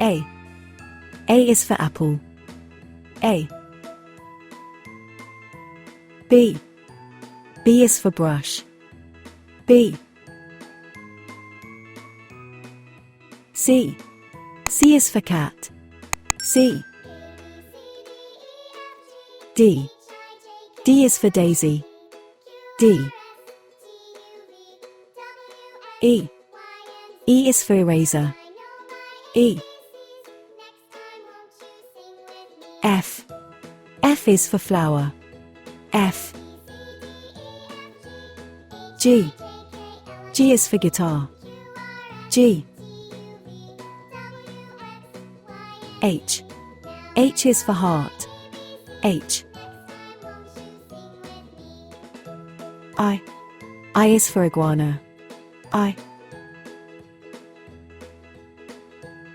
A. A is for apple. A. B. B is for brush. B. C. C is for cat. C. D. D is for daisy. D. E. E is for eraser. E. F. F is for flower. F. G. G is for guitar. G. H. H is for heart. H. I. I is for iguana. I.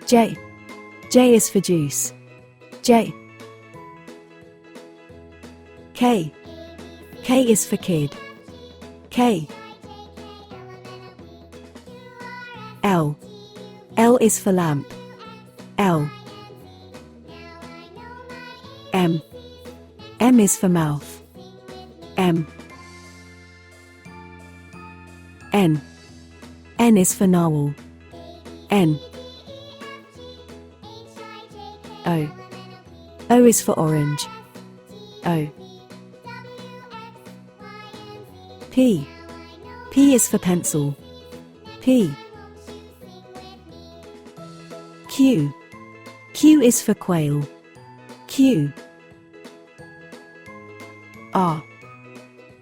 J. J is for juice. J. K. K is for kid. K. L. L is for lamp. L. M. M is for mouth. M. N. N is for narwhal. N. O. O is for orange. O. P. P is for pencil. P. Q. Q is for quail. Q. R.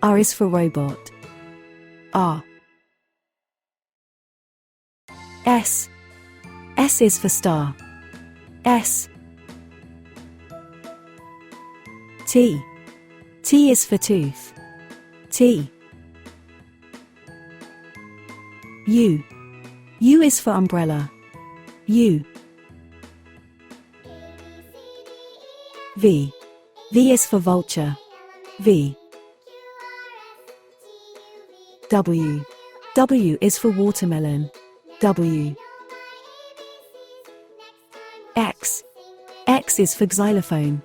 R is for robot. R. S. S is for star. S. T. T is for tooth. T. U. U is for umbrella. U. V. V is for vulture. V. W. W is for watermelon. W. X. X is for xylophone.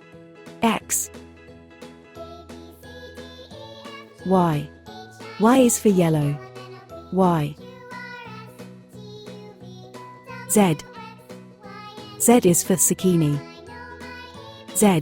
X. Y. Y is for yellow. Y. Z. Z is for zucchini. Z.